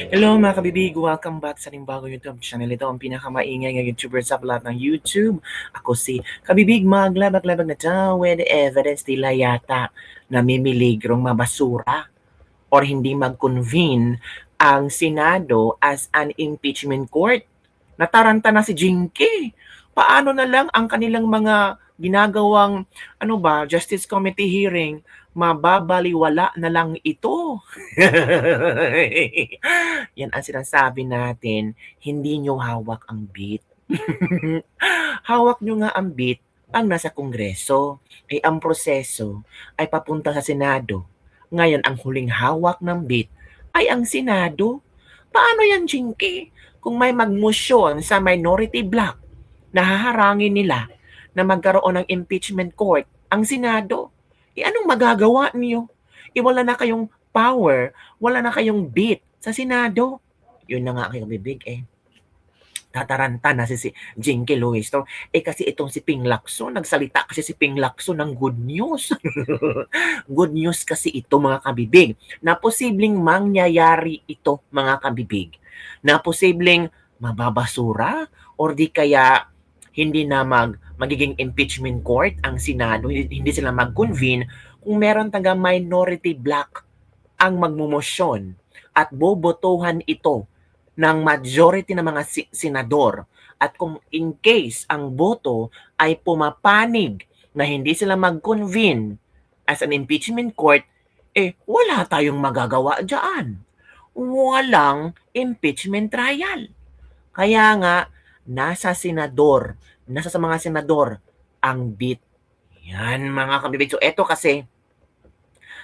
Hello mga kabibig, welcome back sa ating bagong YouTube channel. Ito ang pinakamaingay ng YouTuber sa lahat ng YouTube. Ako si Kabibig, maglabag-labag na to with evidence nila yata namimiligrong mabasura or hindi mag-convene ang Senado as an impeachment court. Nataranta na si Jinky. Paano na lang ang kanilang mga ginagawang Justice Committee hearing, mababaliwala na lang ito. Yan ang sinasabi natin, hindi nyo hawak ang beat. Hawak nyo nga ang beat pag nasa Kongreso. Ay ang proseso ay papunta sa Senado. Ngayon, ang huling hawak ng beat ay ang Senado. Paano yan, Jinky? Kung may magmosyon sa minority bloc, nahaharangin nila na magkaroon ng impeachment court ang Senado. Anong magagawa niyo? Wala na kayong power, wala na kayong beat sa Senado. Yun na nga aking bibig tataranta na si Jinky Luis to. Kasi itong si Ping Lacson, nagsalita kasi si Ping Lacson ng good news. Good news kasi ito mga kabibig, na posibleng mangyayari ito mga kabibig, na posibleng mababasura or di kaya hindi na magiging impeachment court ang Senado, hindi sila mag-convene kung meron taga minority bloc ang magmumosyon at bobotohan ito ng majority ng mga senador. At kung in case ang boto ay pumapanig na hindi sila mag-convene as an impeachment court, wala tayong magagawa dyan. Walang impeachment trial. Kaya nga, nasa sa mga senador ang beat. Yan mga kabibig. So eto kasi,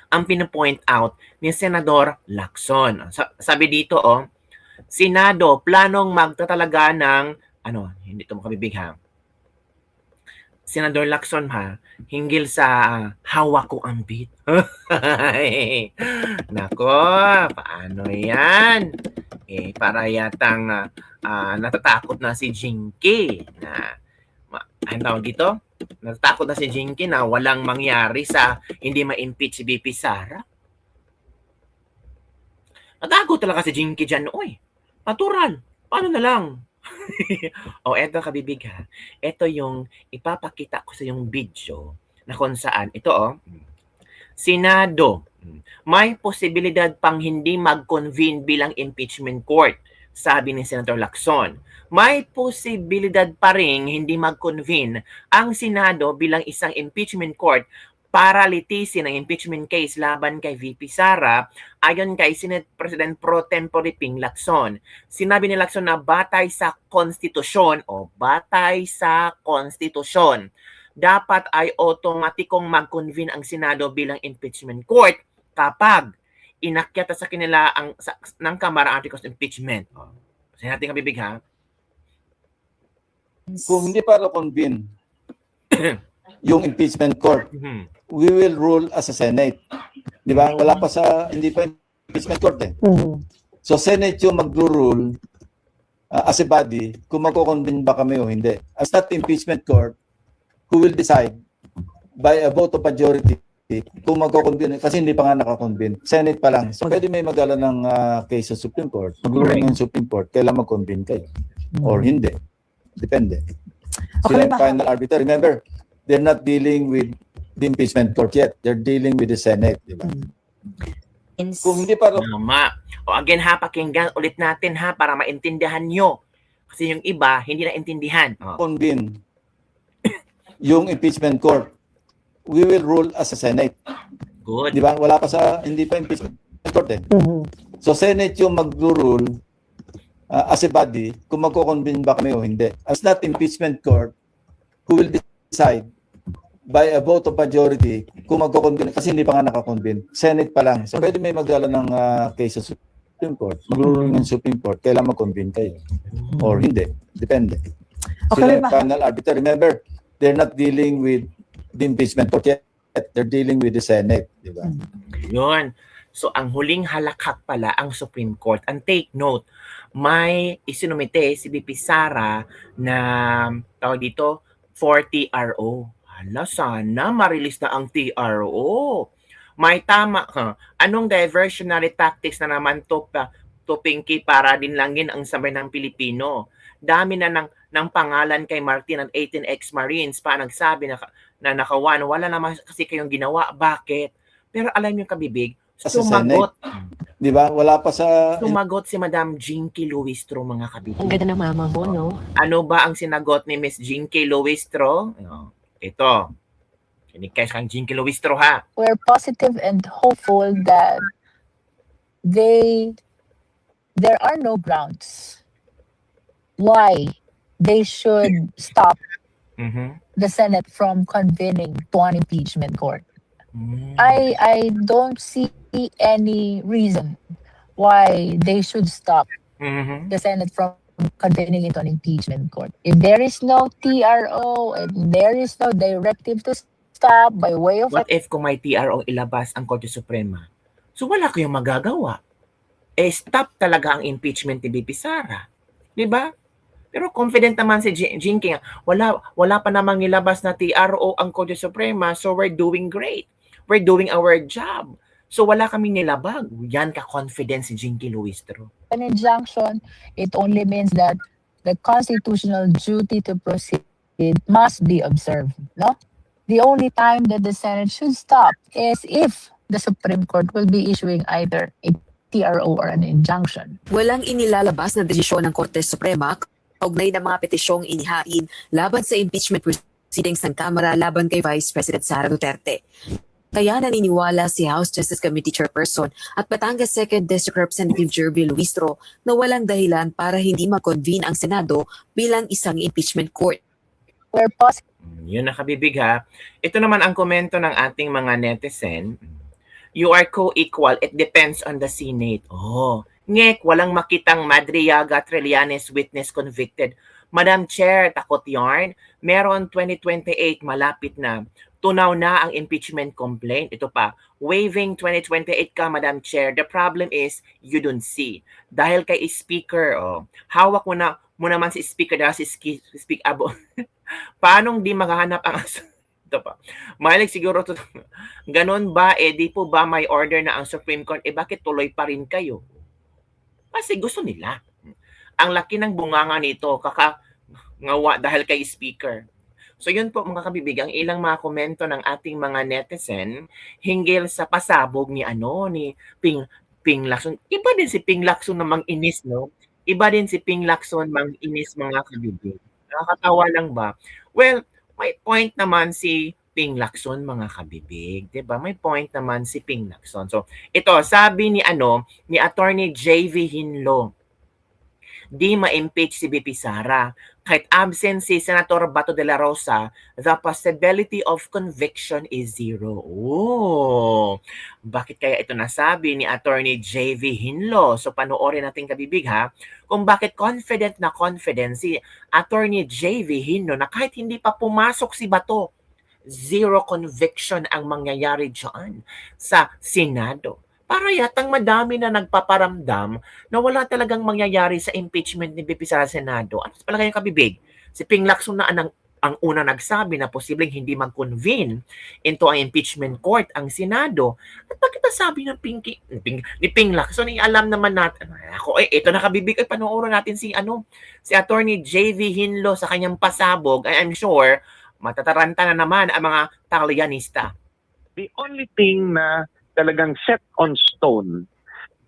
ang pinapoint out ni Senador Lacson. Sabi dito, Senado, planong magtatalaga ng, hindi ito makabibig ha. Senador Lacson ha, hinggil sa hawak ko ang beat. Nako, paano yan? Para yatang natatakot na si Jinky na, ang tawag dito? Natatakot na si Jinky na walang mangyari sa hindi ma-impeach si BP Sara. Natatakot talaga si Jinky dyan, oy. Natural. Paano na lang? Eto kabibig ha. Ito yung ipapakita ko sa yung video na kung saan. Ito Senado. May posibilidad pang hindi mag-convene bilang impeachment court, sabi ni Senator Lacson. May posibilidad pa rin hindi mag-convene ang Senado bilang isang impeachment court para litisin ang impeachment case laban kay VP Sara ayon kay Senate President Pro Tempore Ping Lacson. Sinabi ni Lacson na batay sa konstitusyon dapat ay otomatikong mag-convene ang Senado bilang impeachment court kapag inakyat sa kanila ng Kamara Articles of Impeachment. Kasi natin kabibig ha. Kung hindi para convene yung impeachment court, we will rule as a Senate. Di ba? Wala pa hindi pa impeachment court eh. So Senate yung mag-rule as a body kung magko-convene ba kami o hindi. As not impeachment court, who will decide by a vote of majority kung magko-convene, kasi hindi pa nga naka-convene. Senate pa lang. So pwede may magdala ng case sa Supreme Court. Mag-ruling ng Supreme Court, kailan mag-convene kayo. Or hindi. Depende. Sila yung final arbiter. Remember, they're not dealing with the impeachment court yet. They're dealing with the Senate. Diba? Kung hindi pa... Again ha, pakinggan ulit natin ha, para maintindihan nyo. Kasi yung iba, hindi na intindihan. Convene yung impeachment court, we will rule as a Senate. Good. Di ba? Wala pa hindi pa impeachment court eh. So Senate yung mag-rule as a body kung magko-convene ba kami o hindi. As not impeachment court, who will decide by a vote of majority kung magko-convene, kasi hindi pa nga naka-convene. Senate pa lang. So pwede may magdala ng case sa Supreme Court. Mag-rule ng Supreme Court, kailan mag-convene kayo. Or hindi. Depende. Sila yung final arbiter. Remember, they're not dealing with the impeachment court yet. They're dealing with the Senate. Diba? Yun. So, ang huling halakhak pala ang Supreme Court. And take note, may isinumite si BP Sara na, tawag dito, for TRO. Hala, sana ma-release na ang TRO. May tama, anong diversionary tactics na naman to to Pinky para din langin ang sabay ng Pilipino. Dami na ng pangalan kay Martin at 18 ex-Marines pa nagsabi na nakawan. Wala naman kasi kayong ginawa. Bakit? Pero alam niyo kabibig, sumagot. Di ba? Wala pa sa... Sumagot si Madam Jinky Luistro, mga kabibig. Ang ganda ng mama mo, no? Ano ba ang sinagot ni Miss Jinky Luistro? Ito. Kinig kayo kang Jinky Luistro, ha? We're positive and hopeful that there are no grounds why they should stop the Senate from convening to an impeachment court. I don't see any reason why they should stop the Senate from convening into an impeachment court. If there is no TRO and there is no directive to stop by way of... What if kung may TRO ilabas ang Korte Suprema? So wala kayong magagawa. Stop talaga ang impeachment ni BP Sara. Di ba? Pero confident naman si Jinky, wala pa namang nilabas na TRO ang Korte Suprema, so we're doing great. We're doing our job. So wala kaming nilabag. Yan ka-confident si Jinky Luistro. An injunction, it only means that the constitutional duty to proceed must be observed. No? The only time that the Senate should stop is if the Supreme Court will be issuing either a TRO or an injunction. Walang inilalabas na desisyon ng Korte Suprema kaugnay ng mga petisyong inihain laban sa impeachment proceedings ng Kamara laban kay Vice President Sara Duterte. Kaya naniniwala si House Justice Committee Chairperson at Batangas 2nd District Representative Jervy Luistro na walang dahilan para hindi mag-convene ang Senado bilang isang impeachment court. Where possible. Yun nakabibig, ha. Ito naman ang komento ng ating mga netizen. You are co-equal. It depends on the Senate. Ngek, walang makitang Madriaga Trillanes witness convicted. Madam Chair, takot yarn. Meron 2028, malapit na. Tunaw na ang impeachment complaint. Ito pa, waiving 2028 ka, Madam Chair. The problem is, you don't see. Dahil kay Speaker, hawak mo naman si Speaker dahil si Speak Abo. Paanong di maghahanap ang... Ito pa. Mahilig siguro to. Ganon ba? Di po ba may order na ang Supreme Court? Bakit tuloy pa rin kayo? Kasi gusto nila. Ang laki ng bunganga nito, ngawa dahil kay Speaker. So yun po mga kabibig, ang ilang mga komento ng ating mga netizen hinggil sa pasabog ni Ping Lacson. Iba din si Ping Lacson na mang-inis, no? Iba din si Ping Lacson mang-inis, mga kabibig. Nakakatawa lang ba? Well, may point naman si Ping Lacson, mga kabibig, 'di ba? May point naman si Ping Lacson. So, ito sabi ni Attorney JV Hinlo, di ma-impeach si BP Sara. Kahit absent si Senator Bato de la Rosa, the possibility of conviction is zero. Bakit kaya ito nasabi ni Attorney JV Hinlo? So panoorin natin kabibig, ha, kung bakit confident si Attorney JV Hinlo na kahit hindi pa pumasok si Bato, zero conviction ang mangyayari dyan sa Senado. Para yatang madami na nagpaparamdam na wala talagang mangyayari sa impeachment ni BP Sara sa Senado. Ano sa palagay ng kabibig? Si Ping Lacson na ang una nagsabi na posibleng hindi mag-convene into ang impeachment court ang Senado. At bakit nasabi ng ni Ping Lacson? Alam naman natin. Ito na kabibig. Panoorin natin si Attorney JV Hinlo sa kanyang pasabog. I'm sure matataranta na naman ang mga Talianista. The only thing na talagang set on stone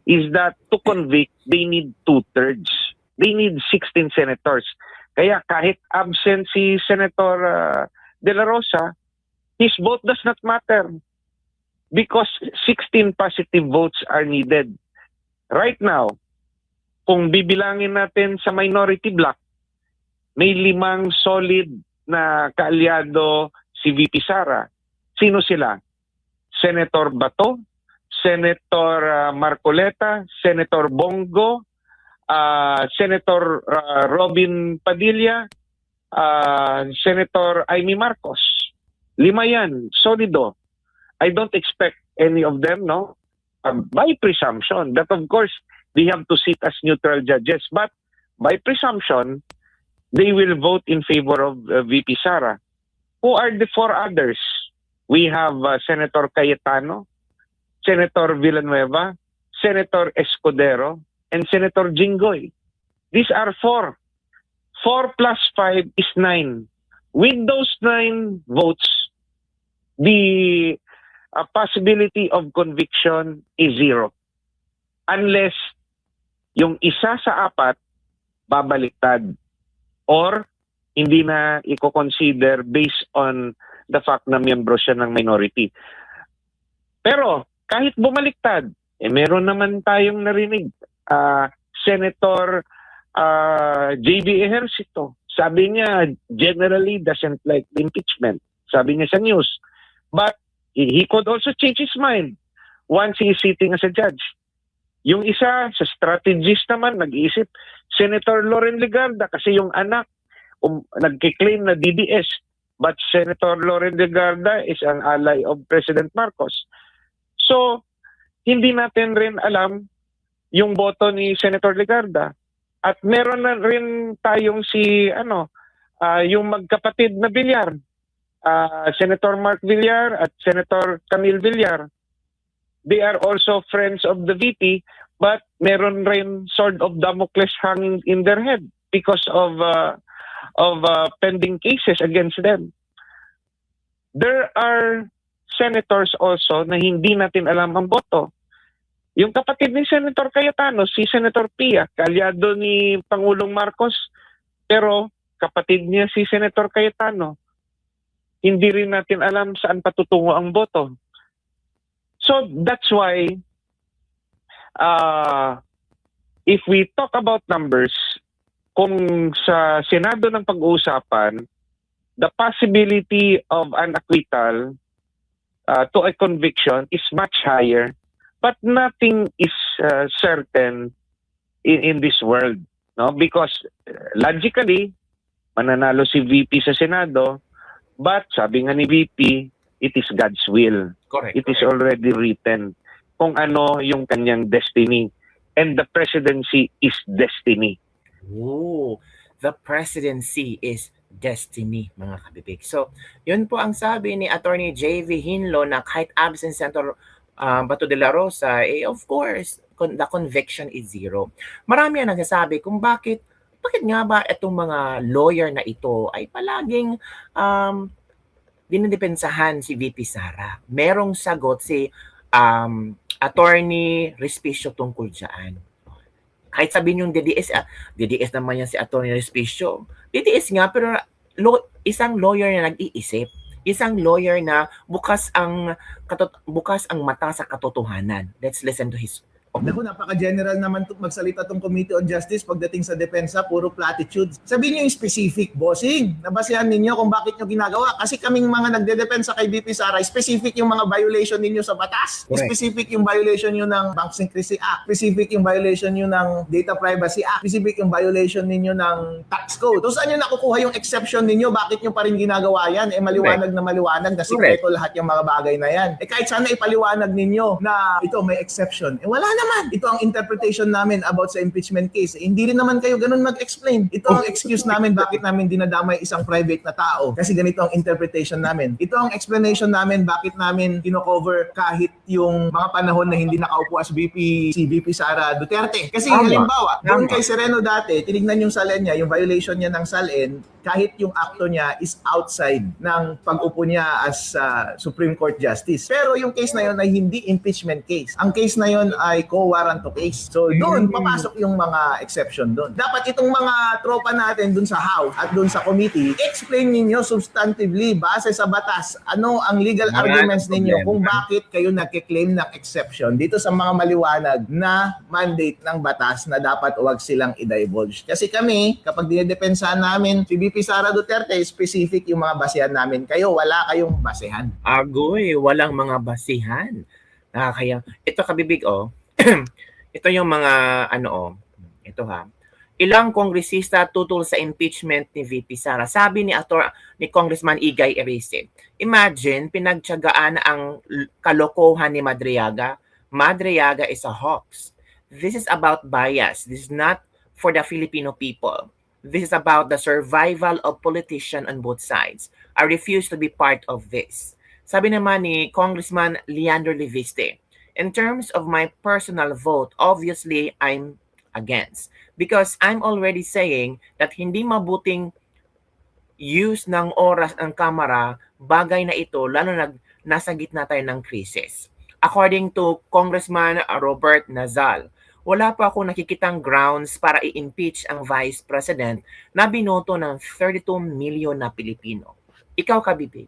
is that to convict, they need 2/3. They need 16 senators. Kaya kahit absent si Senator De La Rosa, his vote does not matter because 16 positive votes are needed. Right now, kung bibilangin natin sa minority bloc, may 5 solid na kaalyado si VP Sara. Sino sila? Senator Bato, Senator Marcoleta, Senator Bongo, Senator Robin Padilla, Senator Amy Marcos. 5 yan, solido. I don't expect any of them, no? By presumption, that of course, they have to sit as neutral judges. But by presumption, they will vote in favor of VP Sara. Who are the 4 others? We have Senator Cayetano, Senator Villanueva, Senator Escudero, and Senator Jinggoy. These are 4. 4 plus 5 is 9. With those 9 votes, the possibility of conviction is 0. Unless yung isa sa 4 babaliktad or hindi na i-consider based on the fact na miyembro siya ng minority. Pero kahit bumaliktad, meron naman tayong narinig. Senator J.B. Ejercito, sabi niya generally doesn't like impeachment. Sabi niya sa news. But he could also change his mind once he is sitting as a judge. Yung isa sa strategist naman, nag-iisip, Senator Loren Legarda, kasi yung anak nagkiklaim na DDS. But Senator Loren Legarda is an ally of President Marcos. So, hindi natin rin alam yung boto ni Senator Legarda. At meron na rin tayong yung magkapatid na Villar. Senator Mark Villar at Senator Camille Villar. They are also friends of the VP, but meron rin sword of Damocles hanging in their head because of pending cases against them. There are senators also na hindi natin alam ang boto. Yung kapatid ni Senator Cayetano, si Senator Pia, kalyado ni Pangulong Marcos, pero kapatid niya si Senator Cayetano. Hindi rin natin alam saan patutungo ang boto. So that's why if we talk about numbers, kung sa Senado ng pag-uusapan, the possibility of an acquittal to a conviction is much higher, but nothing is certain in this world, no? Because logically, mananalo si VP sa Senado, but sabi nga ni VP, it is God's will. Correct. It is already written kung ano yung kanyang destiny. And the presidency is destiny. Oh, the presidency is destiny, mga kabibig. So, yun po ang sabi ni Attorney J.V. Hinlo na kahit absent Senator Bato de la Rosa, of course, the conviction is 0. Marami ang nagsasabi kung bakit nga ba itong mga lawyer na ito ay palaging dinidepensahan si VP Sara. Merong sagot si Attorney Respicio tungkol dyan. Kahit sabihin yung DDS naman yan si Attorney Respicio. DDS nga, pero isang lawyer na nag-iisip. Isang lawyer na bukas ang mata sa katotohanan. Let's listen to his Naku, napaka-general naman magsalita tong Committee on Justice pagdating sa depensa, puro platitudes. Sabihin niyo yung specific, bossing. Nabasehan ninyo kung bakit niyo ginagawa. Kasi kaming mga nagdedepensa kay VP Sara, specific yung mga violation ninyo sa batas. Correct. Specific yung violation niyo ng Bank Secrecy Act. Specific yung violation niyo ng Data Privacy Act. Specific yung violation ninyo ng Tax Code. So saan niyo nakukuha yung exception ninyo? Bakit niyo pa rin ginagawa yan? Maliwanag na sikreto lahat yung mga bagay na yan. Kahit sana ipaliwanag ninyo na ito may exception. Wala naman. Ito ang interpretation namin about sa impeachment case. Hindi rin naman kayo ganun mag-explain. Ito ang excuse namin bakit namin dinadamay isang private na tao. Kasi ganito ang interpretation namin. Ito ang explanation namin bakit namin kino-cover kahit yung mga panahon na hindi nakaupo as si VP Sara Duterte. Kasi halimbawa, doon kay Sereno dati, tinignan yung SALN niya, yung violation niya ng SALN, kahit yung akto niya is outside ng pag-upo niya as Supreme Court Justice. Pero yung case na yun ay hindi impeachment case. Ang case na yun ay co-warranto case. So doon, papasok yung mga exception doon. Dapat itong mga tropa natin doon sa House at doon sa committee, explain ninyo substantively, base sa batas, ano ang legal arguments ninyo kung bakit kayo nagkiklaim ng exception dito sa mga maliwanag na mandate ng batas na dapat huwag silang i-divulge. Kasi kami, kapag dinedepensahan namin si VP Sara Duterte, specific yung mga basehan namin. Kayo, wala kayong basehan. Agoy, walang mga basihan. Kaya, ito kabibig, ito yung mga, ito ha. Ilang kongresista tutol sa impeachment ni VP Sara. Sabi ni Congressman Igay Erice, imagine, pinagtiyagaan ang kalokohan ni Madriaga. Madriaga is a hoax. This is about bias. This is not for the Filipino people. This is about the survival of politicians on both sides. I refuse to be part of this. Sabi naman ni Congressman Leandro Leviste, in terms of my personal vote, obviously I'm against. Because I'm already saying that hindi mabuting use ng oras ang kamera, bagay na ito, lalo na nasa gitna tayo ng krisis. According to Congressman Robert Nazal, wala pa ako nakikitang grounds para i-impeach ang Vice President na binoto ng 32 million na Pilipino. Ikaw, Kabibig,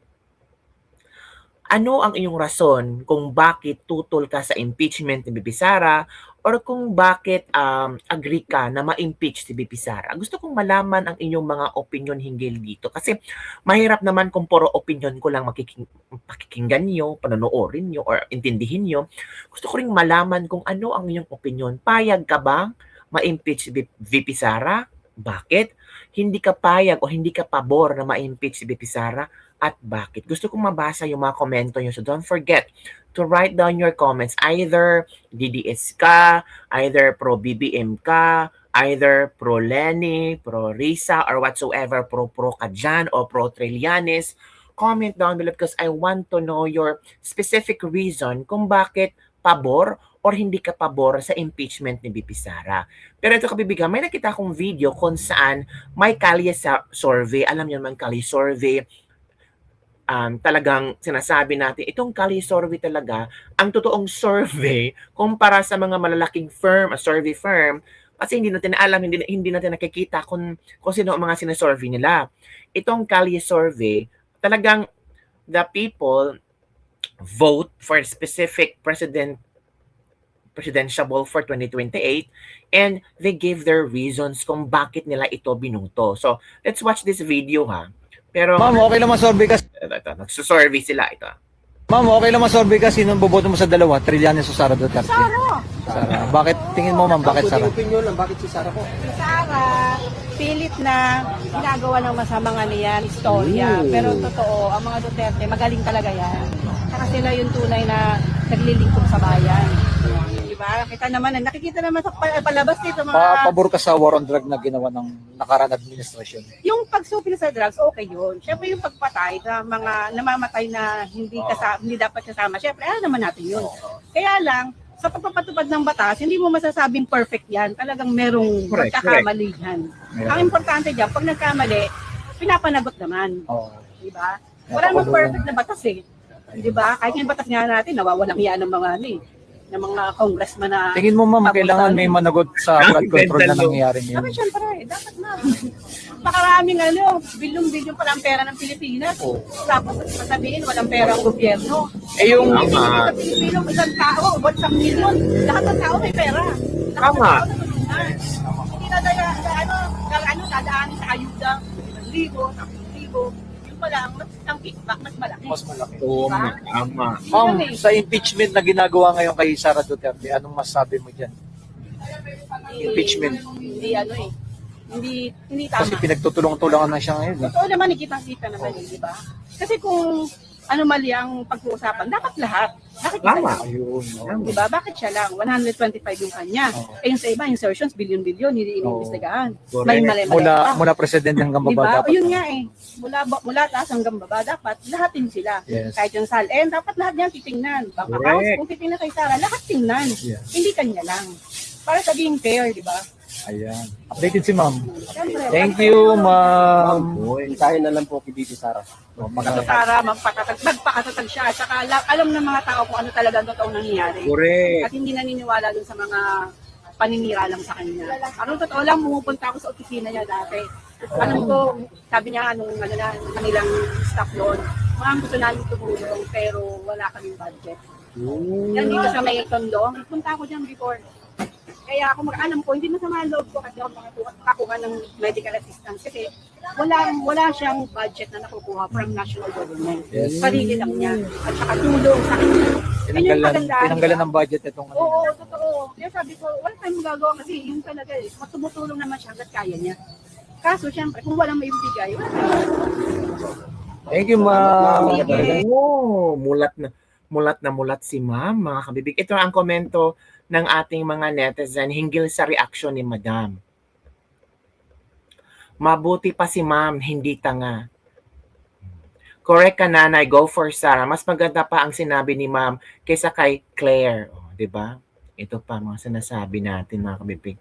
ano ang iyong rason kung bakit tutol ka sa impeachment ni BP Sara or kung bakit agree ka na ma-impeach si BP Sara? Gusto kong malaman ang inyong mga opinion hinggil dito kasi mahirap naman kung puro opinion ko lang pakikinggan nyo, panonoorin nyo, or intindihin nyo. Gusto ko ring malaman kung ano ang inyong opinion. Payag ka ba ma-impeach si VP Sara? Bakit? Hindi ka payag o hindi ka pabor na ma-impeach si VP Sara? At bakit? Gusto kong mabasa yung mga komento nyo. So don't forget to write down your comments. Either DDS ka, either pro-BBM ka, either pro-Lenny, pro-Risa, or whatsoever, pro-pro ka dyan, o pro-Trillanes. Comment down below because I want to know your specific reason kung bakit pabor or hindi ka pabor sa impeachment ni BP Sara. Pero ito, Kabibigan, may nakita akong video kung saan may kalye sa survey. Alam niyo naman, kalye survey, talagang sinasabi natin, itong Kali survey talaga, ang totoong survey kumpara sa mga malalaking firm, survey firm, kasi hindi natin alam, hindi natin nakikita kung sino ang mga sinasurvey nila. Itong Kali survey, talagang the people vote for a specific presidential for 2028 and they give their reasons kung bakit nila ito binuto. So, let's watch this video, ha. Pero, Ma'am, okay lang masorbe kasi. ito, nagsusurvey sila ito. Ma'am, okay lang masorbe kasi nung boboto mo sa dalawa, Trillanes o Sara Duterte? Sara. Bakit, tingin mo ma'am, bakit Sara? Opinion lang, bakit si Sara po? Si Sara, pilit na ginagawa ng masamang ano yan, istorya. Pero totoo, ang mga Duterte, magaling talaga yan. Saka sila yung tunay na naglilingkod sa bayan. Diba? Kita naman, nakikita naman sa palabas dito mga... Pabor ka sa war on drug na ginawa ng nakaraan administrasyon? Yung pagsupil sa drugs, okay yun. Siyempre yung pagpatay sa mga namamatay na hindi dapat kasama, siyempre alam naman natin yun. Kaya lang, sa pagpapatupad ng batas, hindi mo masasabing perfect yan. Talagang merong pagkakamali yan. Ang importante dyan, pag nagkamali, pinapanagot naman. Diba? Wala namang perfect na batas eh. Diba? Kahit yung batas nga natin, nawawalang yan ng mga ng mga congressman na... Tingin mo ma'am, kailangan may managot sa flood control na nangyayari ngayon? Dapat syempre, dapat na. Pakaraming bilyong-bilyon pala ang pera ng Pilipinas. Tapos sasabihin, walang pera ang gobyerno. Yung... Sa Pilipino, isang tao, 1 milyon. Lahat ng tao may pera. Tama. Hindi na dadaanin sa ayuda, 1,000, 10,000. Pala, ang kickback, mas malaki. Mas malaki. Oo, tama. Ma'am, sa impeachment na ginagawa ngayon kay Sara Duterte, anong masabi mo dyan? Impeachment. Hindi tama. Kasi pinagtutulong-tulangan na siya ngayon. Totoo naman, nakita naman di ba? Kasi kung mali ang pag-uusapan, dapat lahat. Bakit isa lang? Ayun. Di ba? Bakit siya lang? 125 yung kanya. Eh yung sa iba, insertions, bilyon-bilyon, hindi iniimbestigahan. May mali-mali pa. Mula president hanggang baba diba? dapat. Yun nga eh. Mula taas hanggang baba, dapat lahatin sila. Yes. Kahit yung SALN, dapat lahat niyan titingnan. Baka house, kung titingnan kay Sara, lahat tingnan. Yeah. Hindi kanya lang. Para sabihin fair, di ba? Ayan. Updated si ma'am. Siyempre, Thank you, ma'am. Mensahe na lang po kay Bibi Sara. Sara, magpakatatag siya. Saka alam ng mga tao kung ano talaga ang totoong nangyayari. Correct. At hindi naniniwala dun sa mga paninira lang sa kanya. Ano totoo lang, pumupunta ako sa opisina niya dati. Alam ko, sabi niya, kanilang staff noon, ma'am, gusto namin tumulong, pero wala kaming budget. Yan dito sa may Tondo, punta ako dyan before. Kaya ako alam ko, hindi masama ang loob ko kasi ako makakuha ng medical assistance kasi wala siyang budget na nakukuha from national government. Yes. Sarili lang niya. At saka tulong sa kanya. Tinanggalan ng budget itong ano. Oo, totoo. Kaya sabi ko, wala tayong magagawa kasi yun talaga eh. Tumutulong naman siya hanggat kaya niya. Kaso, syempre, kung walang maibigay, wala tayong Thank you, ma'am. Oh, mulat na si ma'am, mga kabibig. Ito ang komento ng ating mga netizen hinggil sa reaction ni madam. Mabuti pa si ma'am, hindi tanga. Correct ka, nanay, go for Sara. Mas maganda pa ang sinabi ni ma'am kaysa kay Claire. Oh, 'di ba? Ito pa mga sinasabi natin, mga kabibig.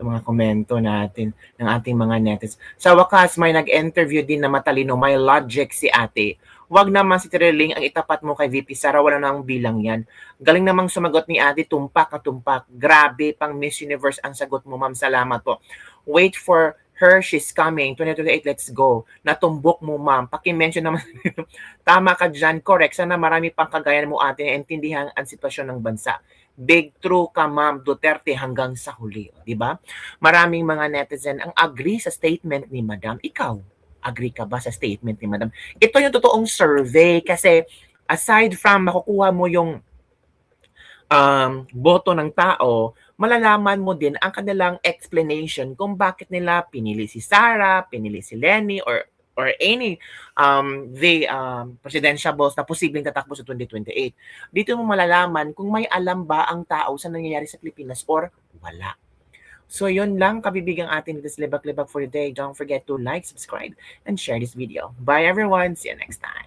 mga komento natin ng ating mga netizens. Sa wakas, may nag-interview din na matalino, may logic si ate. Wag naman si Trilling ang itapat mo kay VP Sara, wala nang bilang yan. Galing namang sumagot ni ate, tumpak na tumpak. Grabe, pang Miss Universe ang sagot mo, ma'am. Salamat po. Wait for her, she's coming. 2028, let's go. Natumbok mo, ma'am. Paki-mention naman. Tama ka dyan, correct. Sana marami pang kagaya mo ate na intindihan ang sitwasyon ng bansa. Big true ka, ma'am. Duterte hanggang sa huli. Diba? Maraming mga netizen ang agree sa statement ni Madam. Ikaw, agree ka ba sa statement ni Madam? Ito yung totoong survey kasi aside from makukuha mo yung boto ng tao, malalaman mo din ang kanilang explanation kung bakit nila pinili si Sara, pinili si Lenny, or any the presidentiables na posibleng tatakbo sa 2028. Dito mo malalaman kung may alam ba ang tao sa nangyayari sa Pilipinas or wala. So yun lang, kabibigang atin this libak-libak for today. Don't forget to like, subscribe, and share this video. Bye everyone. See you next time.